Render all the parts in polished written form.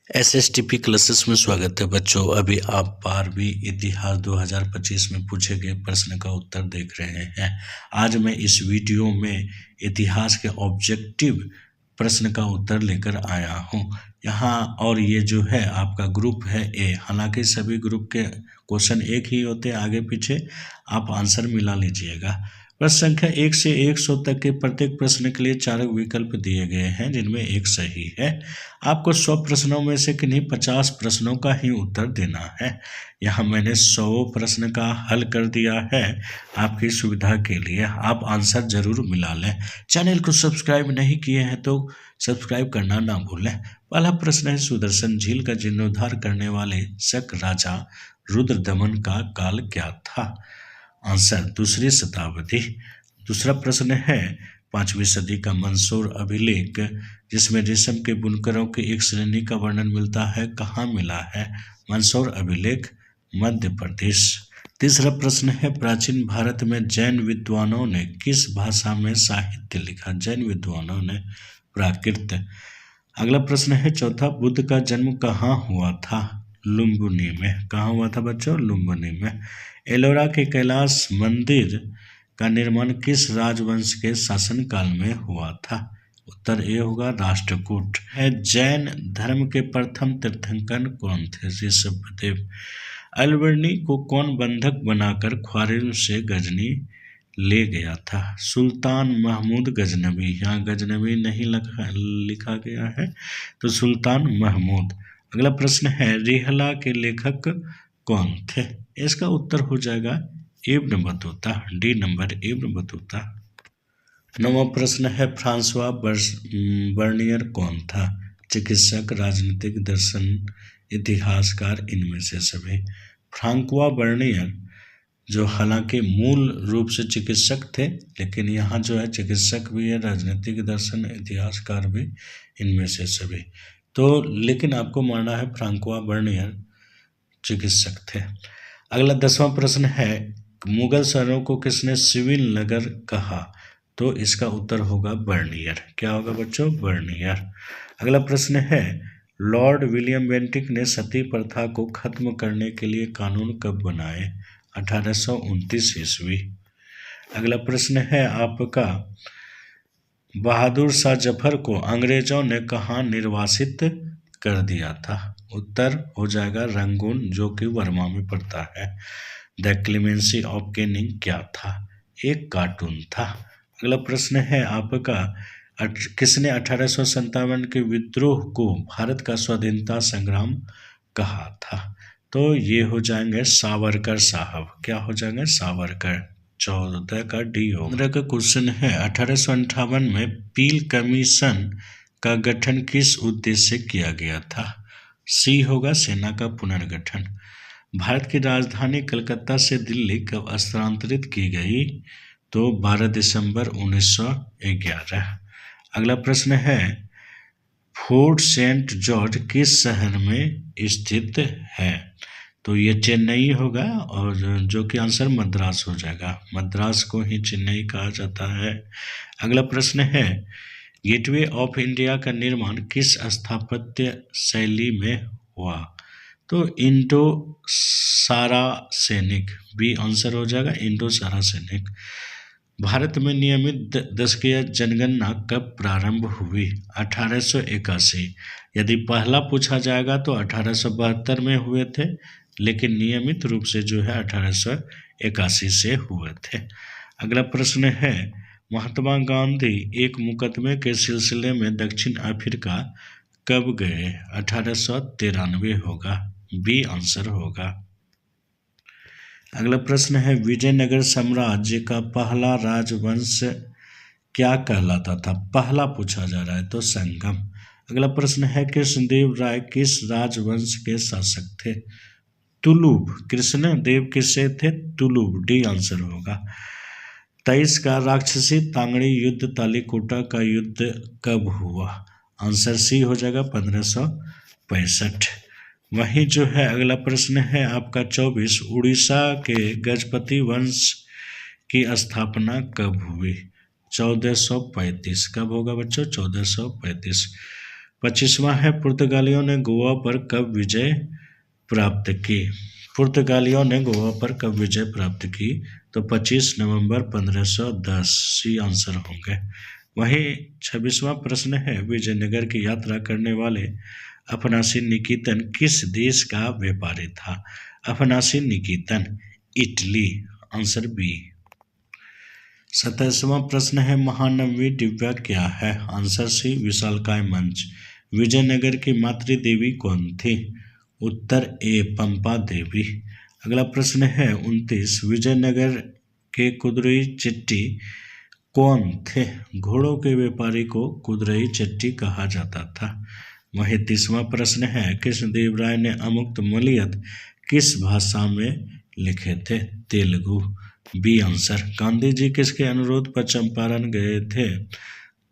एसएसटीपी classes में स्वागत है बच्चों। अभी आप 12वीं इतिहास 2025 में पूछे गए प्रश्न का उत्तर देख रहे हैं। आज मैं इस वीडियो में इतिहास के ऑब्जेक्टिव प्रश्न का उत्तर लेकर आया हूं। यहाँ और ये जो है आपका ग्रुप है ए। हालांकि सभी ग्रुप के क्वेश्चन एक ही होते हैं, आगे पीछे आप आंसर मिला लीजिएगा। प्रश्न संख्या 1 से 100 तक के प्रत्येक प्रश्न के लिए 4 विकल्प दिए गए हैं, जिनमें एक सही है। आपको 100 प्रश्नों में से किन्हीं 50 प्रश्नों का ही उत्तर देना है। यहाँ मैंने 100 प्रश्न का हल कर दिया है आपकी सुविधा के लिए। आप आंसर जरूर मिला लें। चैनल को सब्सक्राइब नहीं किए हैं तो सब्सक्राइब करना ना भूलें। पहला प्रश्न है, सुदर्शन झील का जीर्णोद्धार करने वाले शक राजा रुद्रदमन का काल क्या था? आंसर दूसरी शताब्दी। दूसरा प्रश्न है, 5वीं सदी का मंदसौर अभिलेख जिसमें रेशम के बुनकरों की एक श्रेणी का वर्णन मिलता है, कहाँ मिला है? मंदसौर अभिलेख, मध्य प्रदेश। तीसरा प्रश्न है, प्राचीन भारत में जैन विद्वानों ने किस भाषा में साहित्य लिखा? जैन विद्वानों ने प्राकृत। अगला प्रश्न है, चौथा, बुद्ध का जन्म कहाँ हुआ था? लुम्बिनी में। कहाँ हुआ था बच्चों? लुम्बिनी में। एलोरा के कैलाश मंदिर का निर्माण किस राजवंश के शासनकाल में हुआ था? उत्तर ए होगा, राष्ट्रकूट। है, जैन धर्म के प्रथम तीर्थंकर कौन थे? ऋषभदेव। अलबर्नी को कौन बंधक बनाकर ख्वारिज्म से गजनी ले गया था? सुल्तान महमूद गजनवी। यहाँ गजनवी नहीं लिखा गया है, तो सुल्तान महमूद। अगला प्रश्न है, रिहला के लेखक कौन थे? इसका उत्तर हो जाएगा Ibn Battuta. D number, Ibn Battuta. नौवां प्रश्न है, फ्रांसवा बर्नियर कौन था? चिकित्सक, राजनीतिक, दर्शन, इतिहासकार, इनमें से सभी। फ्रांकोआ बर्नियर जो हालांकि मूल रूप से चिकित्सक थे, लेकिन यहाँ जो है चिकित्सक भी है, राजनीतिक, दर्शन, इतिहासकार भी, इनमें से सभी। तो लेकिन आपको मानना है फ्रांकोआ बर्नियर चिकित्सक थे। अगला 10वां प्रश्न है, मुगल शहरों को किसने सिविल नगर कहा? तो इसका उत्तर होगा बर्नियर। क्या होगा बच्चों? बर्नियर। अगला प्रश्न है, लॉर्ड विलियम बेंटिक ने सती प्रथा को खत्म करने के लिए कानून कब बनाए? 1829 ईस्वी। अगला प्रश्न है आपका, बहादुर शाह जफर को अंग्रेजों ने कहाँ निर्वासित कर दिया था? उत्तर हो जाएगा रंगून, जो कि बर्मा में पड़ता है। द क्लेमेंसी ऑफ कैनिंग क्या था? एक कार्टून था। अगला प्रश्न है आपका, किसने 1857 के विद्रोह को भारत का स्वाधीनता संग्राम कहा था? तो ये हो जाएंगे सावरकर साहब। क्या हो जाएंगे? सावरकर। 14 का डी हो। 15 का क्वेश्चन है, 1858 में पील कमीशन का गठन किस उद्देश्य से किया गया था? सी होगा, सेना का पुनर्गठन। भारत की राजधानी कलकत्ता से दिल्ली कब स्थानांतरित की गई? तो 12 दिसंबर 1911। अगला प्रश्न है, फोर्ट सेंट जॉर्ज किस शहर में स्थित है? तो ये चेन्नई होगा, और जो कि आंसर मद्रास हो जाएगा। मद्रास को ही चेन्नई कहा जाता है। अगला प्रश्न है, गेटवे ऑफ इंडिया का निर्माण किस स्थापत्य शैली में हुआ? तो इंडो सारासेनिक। बी आंसर हो जाएगा, इंडो सारासेनिक। भारत में नियमित दशकीय जनगणना कब प्रारंभ हुई? 1881। यदि पहला पूछा जाएगा तो 1872 में हुए थे, लेकिन नियमित रूप से जो है 1881 से हुए थे। अगला प्रश्न है, महात्मा गांधी एक मुकदमे के सिलसिले में दक्षिण अफ्रीका कब गए? 1893 होगा। बी आंसर होगा। अगला प्रश्न है, विजयनगर साम्राज्य का पहला राजवंश क्या कहलाता था? पहला पूछा जा रहा है, तो संगम। अगला प्रश्न है, कृष्णदेव राय किस राजवंश के शासक थे? तुलुब। कृष्णदेव किससे थे? तुलुब। डी आंसर होगा। 23 का राक्षसी तांगड़ी युद्ध तालीकोटा का युद्ध कब हुआ? आंसर सी हो जाएगा, 1565। वहीं जो है अगला प्रश्न है आपका 24, उड़ीसा के गजपति वंश की स्थापना कब हुई? 1435। कब होगा बच्चों? 1435। 25वां है पुर्तगालियों ने गोवा पर कब विजय प्राप्त की। पुर्तगालियों ने गोवा पर कब विजय प्राप्त की, तो 25 नवंबर 1510 सी आंसर होंगे। वहीं 26वां प्रश्न है विजयनगर की यात्रा करने वाले अफनासी निकेतन किस देश का व्यापारी था। अफनासी निकेतन इटली, आंसर बी। 27वां प्रश्न है महानवमी दिव्या क्या है। आंसर सी विशालकाय मंच। विजयनगर की मातृदेवी कौन थी। उत्तर ए पंपा देवी। अगला प्रश्न है 29 विजयनगर के कुदरई चेट्टी कौन थे। घोड़ों के व्यापारी को कुदरई चेट्टी कहा जाता था। वही 30वां प्रश्न है कृष्णदेव राय ने अमुक्त मलयत किस भाषा में लिखे थे। Telugu, B answer. गांधी जी किसके अनुरोध पर चंपारण गए थे,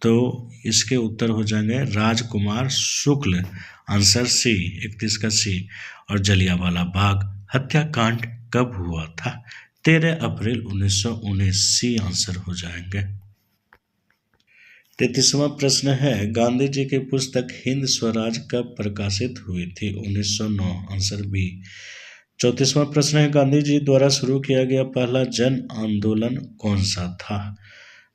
तो इसके उत्तर हो जाएंगे राजकुमार शुक्ल, आंसर सी 31 का सी। और जलियांवाला बाग हत्याकांड कब हुआ था। 13 अप्रैल 1919 सी आंसर हो जाएंगे। 33वां प्रश्न है गांधी जी की पुस्तक हिंद स्वराज कब प्रकाशित हुई थी। 1909, आंसर बी। 34वां प्रश्न है गांधी जी द्वारा शुरू किया गया पहला जन आंदोलन कौन सा था।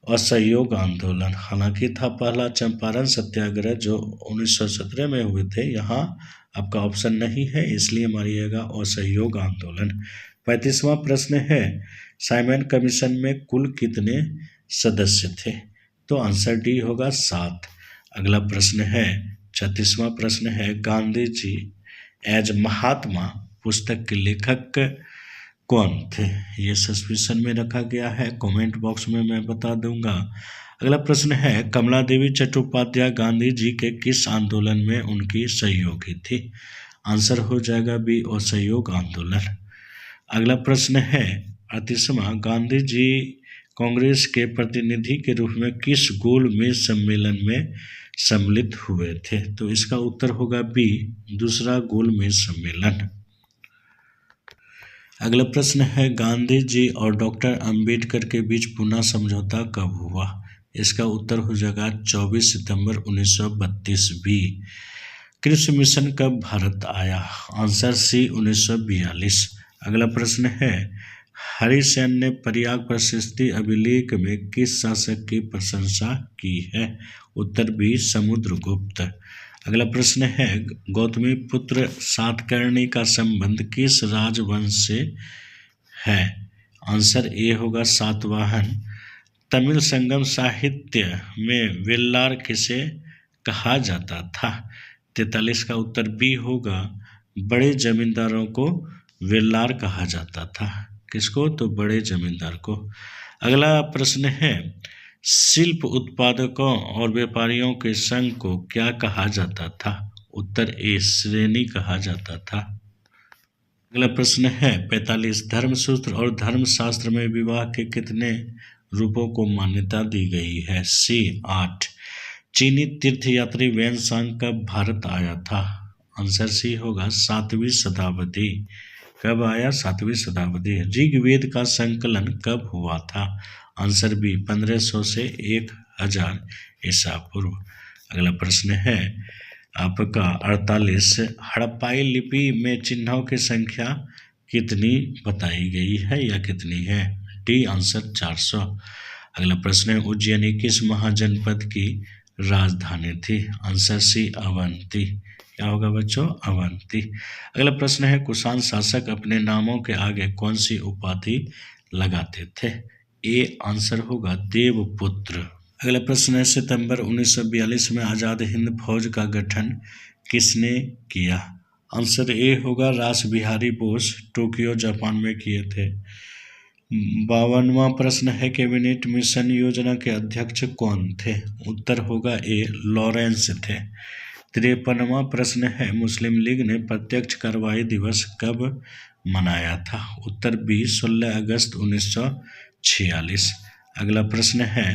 असहयोग आंदोलन। हालांकि था पहला चंपारण सत्याग्रह जो 1917 में हुए थे। यहाँ आपका ऑप्शन नहीं है इसलिए मारिएगा असहयोग आंदोलन। 35वां प्रश्न है साइमन कमीशन में कुल कितने सदस्य थे, तो आंसर डी होगा 7। अगला प्रश्न है 36वां प्रश्न है गांधी जी एज महात्मा पुस्तक के लेखक कौन थे। ये सस्पेंशन में रखा गया है, कमेंट बॉक्स में मैं बता दूंगा। अगला प्रश्न है कमला देवी चट्टोपाध्याय गांधी जी के किस आंदोलन में उनकी सहयोगी थी। आंसर हो जाएगा बी असहयोग आंदोलन। अगला प्रश्न है 38वां गांधी जी कांग्रेस के प्रतिनिधि के रूप में किस गोलमेज सम्मेलन में सम्मिलित हुए थे, तो इसका उत्तर होगा बी दूसरा गोलमेज सम्मेलन। अगला प्रश्न है गांधी जी और डॉक्टर अंबेडकर के बीच पुनः समझौता कब हुआ। इसका उत्तर हो जाएगा 24 सितंबर 1932 बी। कृषि मिशन कब भारत आया। Answer C 1942। अगला प्रश्न है हरिसेन ने प्रयाग प्रशस्ति अभिलेख में किस शासक की प्रशंसा की है। उत्तर बी समुद्रगुप्त। अगला प्रश्न है गौतमी पुत्र सातकर्णी का संबंध किस राजवंश से है। आंसर ए होगा सातवाहन। तमिल संगम साहित्य में वेल्लार किसे कहा जाता था। 43 का उत्तर बी होगा बड़े जमींदारों को वेल्लार कहा जाता था। किसको, तो बड़े जमींदार को। अगला प्रश्न है शिल्प उत्पादकों और व्यापारियों के संघ को क्या कहा जाता था। उत्तर ए श्रेणी कहा जाता था। अगला प्रश्न है 45 धर्मसूत्र और धर्मशास्त्र में विवाह के कितने रूपों को मान्यता दी गई है। सी 8। चीनी तीर्थयात्री वैनसांग कब भारत आया था। आंसर सी होगा 7वीं शताब्दी। कब आया, 7वीं शताब्दी। ऋग्वेद का संकलन कब हुआ था। आंसर बी 1500 से 1000 ईसा पूर्व। अगला प्रश्न है आपका 48 हड़प्पाई लिपि में चिन्हों की संख्या कितनी बताई गई है या कितनी है। D answer 400। अगला प्रश्न है उज्जैनी किस महाजनपद की राजधानी थी। Answer C Avanti. क्या होगा बच्चों, अवंती। अगला प्रश्न है कुषाण शासक अपने नामों के आगे कौन सी उपाधि लगाते थे। ए आंसर होगा देवपुत्र। अगला प्रश्न है सितंबर 1942 में आज़ाद हिंद फौज का गठन किसने किया। आंसर ए होगा रास बिहारी बोस, टोक्यो जापान में किए थे। 52वां प्रश्न है कैबिनेट मिशन योजना के अध्यक्ष कौन थे। उत्तर होगा ए लॉरेंस थे। 53वां प्रश्न है मुस्लिम लीग ने प्रत्यक्ष कार्रवाई दिवस कब मनाया था। उत्तर बी 16 अगस्त 1946। अगला प्रश्न है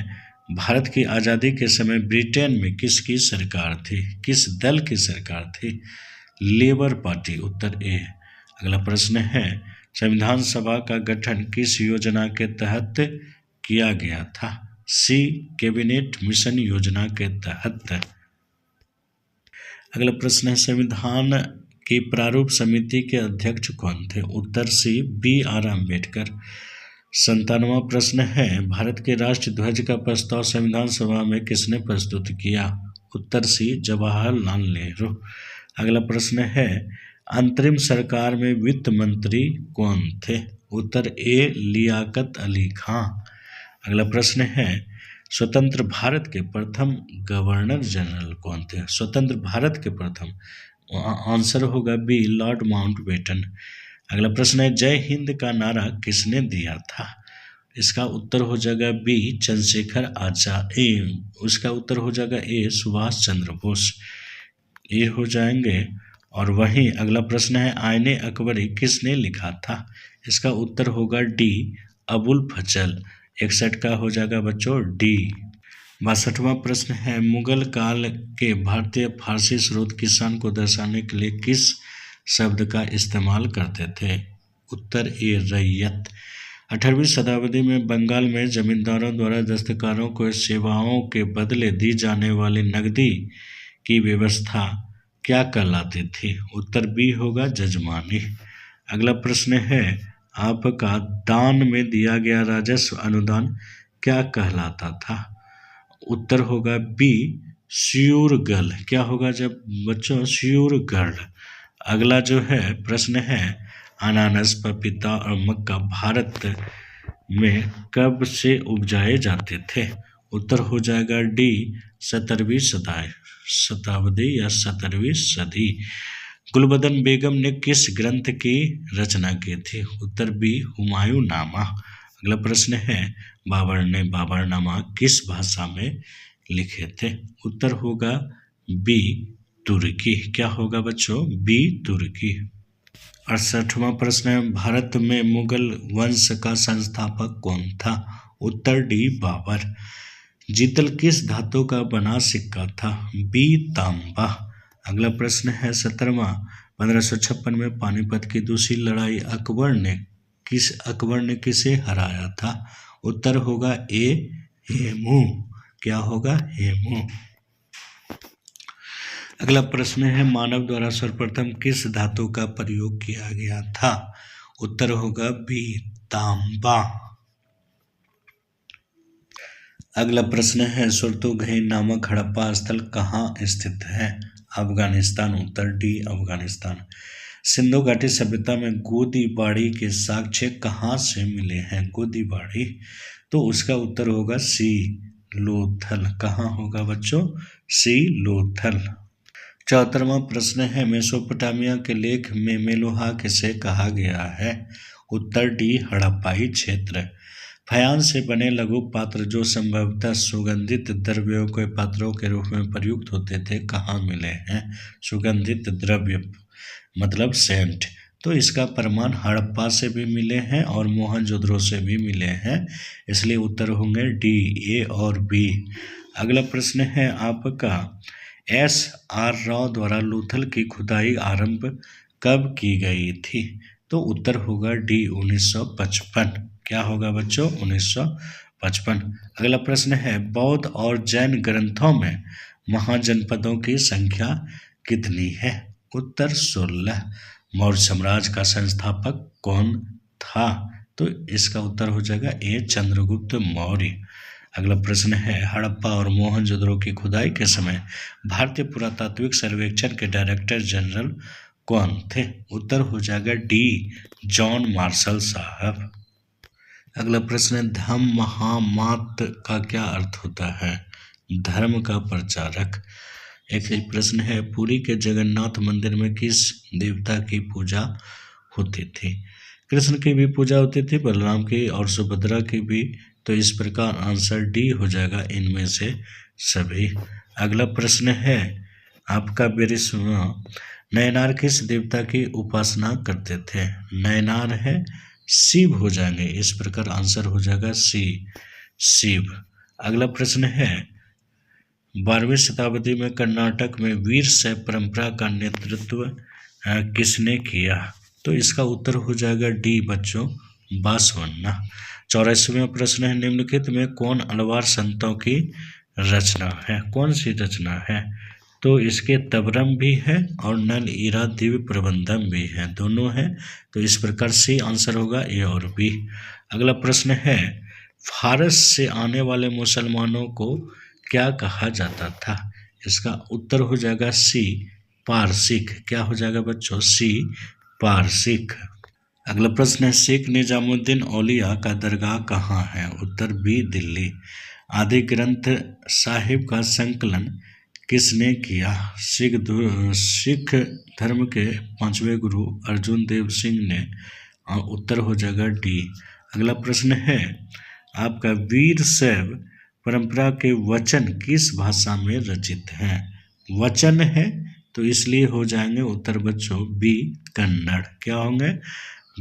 भारत की आज़ादी के समय ब्रिटेन में किसकी सरकार थी, किस दल की सरकार थी। Labour party. उत्तर ए। अगला प्रश्न है संविधान सभा का गठन किस योजना के तहत किया गया था। सी कैबिनेट मिशन योजना के तहत। अगला प्रश्न है संविधान की प्रारूप समिति के अध्यक्ष कौन थे? उत्तर सी बी आर अम्बेडकर। 97वां प्रश्न है भारत के राष्ट्र ध्वज का प्रस्ताव संविधान सभा में किसने प्रस्तुत किया? उत्तर सी जवाहरलाल नेहरू। अगला प्रश्न है अंतरिम सरकार में वित्त मंत्री कौन थे? उत्तर ए लियाकत अली खां। अगला प्रश्न है स्वतंत्र भारत के प्रथम गवर्नर जनरल कौन थे? स्वतंत्र भारत के प्रथम, आंसर होगा बी लॉर्ड माउंटबेटन। अगला प्रश्न है जय हिंद का नारा किसने दिया था? इसका उत्तर हो जाएगा बी चंद्रशेखर आजाद। उसका उत्तर हो जाएगा ए सुभाष चंद्र बोस। ये हो जाएंगे। और वहीं अगला प्रश्न है आईने अकबरी किसने लिखा था? इसका उत्तर होगा डी अबुल फजल। 61 का हो जाएगा बच्चों डी। 62वां प्रश्न है मुगल काल के भारतीय फारसी स्रोत किसान को दर्शाने के लिए किस शब्द का इस्तेमाल करते थे? उत्तर ए रैयत। 18वीं शताब्दी में बंगाल में जमींदारों द्वारा दस्तकारों को सेवाओं के बदले दी जाने वाली नकदी की व्यवस्था क्या कहलाती थी? उत्तर बी होगा जजमानी। अगला प्रश्न है आपका दान में दिया गया राजस्व अनुदान क्या कहलाता था? उत्तर होगा बी श्यूरगल। क्या होगा जब बच्चों? श्यूरगल। अगला जो है प्रश्न है अनानास, पपीता और मक्का भारत में कब से उपजाए जाते थे? उत्तर हो जाएगा डी 17वीं शताब्दी या 17वीं सदी। गुलबदन बेगम ने किस ग्रंथ की रचना की थी? उत्तर बी हुमायूं नामा। अगला प्रश्न है बाबर ने बाबरनामा किस भाषा में लिखे थे? उत्तर होगा बी तुर्की। क्या होगा बच्चों? बी तुर्की। 68वां प्रश्न है भारत में मुगल वंश का संस्थापक कौन था? उत्तर डी बाबर। जीतल किस धातु का बना सिक्का था? बी तांबा। अगला प्रश्न है 17वां 1556 में पानीपत की दूसरी लड़ाई अकबर ने किसे हराया था? उत्तर होगा ए हेमू। क्या होगा? हेमू। अगला प्रश्न है मानव द्वारा सर्वप्रथम किस धातु का प्रयोग किया गया था? उत्तर होगा बी तांबा। अगला प्रश्न है सुरतुघई नामक हड़प्पा स्थल कहाँ स्थित है? अफगानिस्तान। उत्तर डी अफगानिस्तान। सिंधु घाटी सभ्यता में गोदी बाड़ी के साक्ष्य कहाँ से मिले हैं? गोदी बाड़ी, तो उसका उत्तर होगा सी लोथल। कहाँ होगा बच्चों? सी लोथल। 74वां प्रश्न है मेसोपोटामिया के लेख में मेलुहा किसे कहा गया है? उत्तर डी हड़प्पाई क्षेत्र। फयांस से बने लघु पात्र जो संभवतः सुगंधित द्रव्यों के पात्रों के रूप में प्रयुक्त होते थे कहाँ मिले हैं? सुगंधित द्रव्य मतलब सेंट। तो इसका प्रमाण हड़प्पा से भी मिले हैं और मोहनजोदड़ो से भी मिले हैं, इसलिए उत्तर होंगे डी, ए और बी। अगला प्रश्न है आपका S.R. राव द्वारा लोथल की खुदाई आरंभ कब की गई थी? तो उत्तर होगा डी 1955। क्या होगा बच्चों? 1955। अगला प्रश्न है बौद्ध और जैन ग्रंथों में महाजनपदों की संख्या कितनी है? उत्तर 16। मौर्य साम्राज्य का संस्थापक कौन था? तो इसका उत्तर हो जाएगा ए चंद्रगुप्त मौर्य। अगला प्रश्न है हड़प्पा और मोहनजोदड़ो की खुदाई के समय भारतीय पुरातात्विक सर्वेक्षण के डायरेक्टर जनरल कौन थे? उत्तर हो जाएगा डी जॉन मार्शल साहब। अगला प्रश्न है धम्म महामात का क्या अर्थ होता है? धर्म का प्रचारक। एक ही प्रश्न है पुरी के जगन्नाथ मंदिर में किस देवता की पूजा होती थी? कृष्ण की भी पूजा होती थी, बलराम की और सुभद्रा की भी। तो इस प्रकार आंसर डी हो जाएगा इनमें से सभी। अगला प्रश्न है आपका 42वां नयनार किस देवता की उपासना करते थे? नयनार है शिव हो जाएंगे, इस प्रकार आंसर हो जाएगा सी शिव। अगला प्रश्न है 12वीं शताब्दी में कर्नाटक में वीर शैव परंपरा का नेतृत्व किसने किया? तो इसका उत्तर हो जाएगा डी बच्चों बासवन्ना। 84वां प्रश्न है निम्नलिखित में कौन अलवार संतों की रचना है? कौन सी रचना है? तो इसके तबरम भी है और नल इरा दिव्य प्रबंधम भी है, दोनों हैं। तो इस प्रकार से आंसर होगा ए और बी। अगला प्रश्न है, फारस से आने वाले मुसलमानों को क्या कहा जाता था? इसका उत्तर हो जाएगा सी, पारसिक। क्या हो जाएगा बच्चों? सी, पारसिक। अगला प्रश्न है, शेख निजामुद्दीन औलिया का दरगाह कहाँ है? उत्तर बी, दिल्ली। आदि ग्रंथ साहिब का संकलन किसने किया? सिख धर्म के 5वें गुरु अर्जुन देव सिंह ने। उत्तर हो जाएगा डी। अगला प्रश्न है आपका, वीर शैव परंपरा के वचन किस भाषा में रचित हैं? वचन है तो इसलिए हो जाएंगे उत्तर बच्चों बी, कन्नड़। क्या होंगे?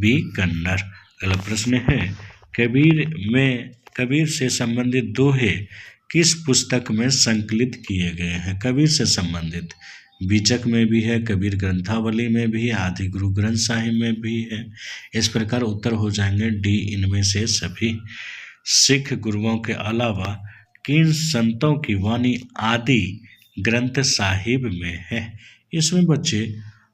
बी, कन्नड़। अगला प्रश्न है, कबीर से संबंधित दोहे किस पुस्तक में संकलित किए गए हैं? कबीर से संबंधित बीचक में भी है, कबीर ग्रंथावली में भी है, आदि गुरु ग्रंथ साहिब में भी है। इस प्रकार उत्तर हो जाएंगे डी, इनमें से सभी। सिख गुरुओं के अलावा किन संतों की वाणी आदि ग्रंथ साहिब में है? इसमें बच्चे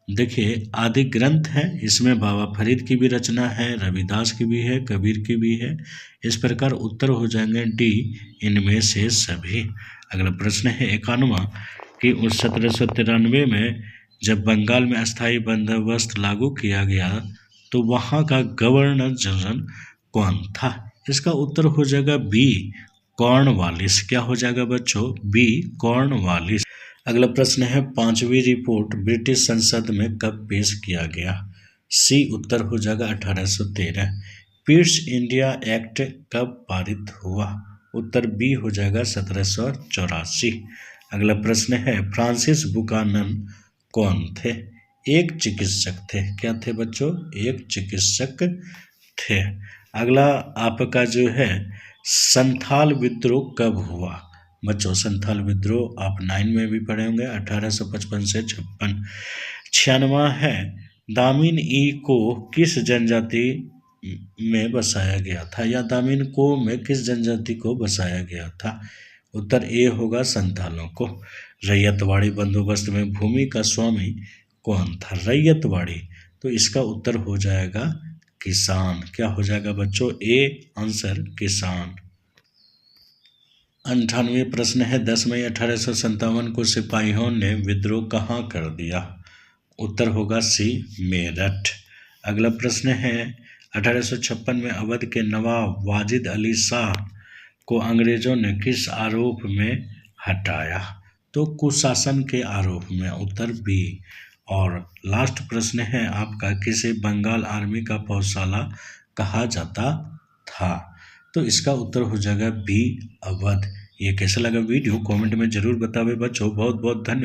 देखिए, आदि ग्रंथ है, इसमें बाबा फरीद की भी रचना है, रविदास की भी है, कबीर की भी है। इस प्रकार उत्तर हो जाएंगे डी, इनमें से सभी। अगला प्रश्न है 51वां कि 1793 में जब बंगाल में अस्थायी बंदोबस्त लागू किया गया तो वहाँ का गवर्नर जनरल कौन था? इसका उत्तर हो जाएगा बी, कॉर्नवालिस। क्या हो जाएगा बच्चों? B, Cornwallis. अगला प्रश्न है, 5वीं रिपोर्ट ब्रिटिश संसद में कब पेश किया गया? सी, उत्तर हो जाएगा 1813। पीस इंडिया एक्ट कब पारित हुआ? उत्तर बी हो जाएगा 1784। अगला प्रश्न है, फ्रांसिस बुकानन कौन थे? एक चिकित्सक थे। क्या थे बच्चों? एक चिकित्सक थे। अगला आपका जो है, संथाल विद्रोह कब हुआ? बच्चों संथाल विद्रोह आप 9 में भी पढ़े होंगे, 1855 से 56। 96वां है, दामिन ई को किस जनजाति में बसाया गया था, या दामिन को में किस जनजाति को बसाया गया था? उत्तर ए होगा, संथालों को। रैयतवाड़ी बंदोबस्त में भूमि का स्वामी कौन था? रैयतवाड़ी। तो इसका उत्तर हो जाएगा किसान। क्या हो जाएगा बच्चों? ए, आंसर किसान। 98वें प्रश्न है, 10 मई 1857 को सिपाहियों ने विद्रोह कहाँ कर दिया? उत्तर होगा सी, मेरठ। अगला प्रश्न है, 1856 में अवध के नवाब वाजिद अली शाह को अंग्रेजों ने किस आरोप में हटाया? तो कुशासन के आरोप में। उत्तर बी। और लास्ट प्रश्न है आपका, किसे बंगाल आर्मी का पौधशाला कहा जाता था? तो इसका उत्तर हो जाएगा बी, अवध। ये कैसा लगा वीडियो कमेंट में जरूर बतावे बच्चों। बहुत बहुत धन्यवाद।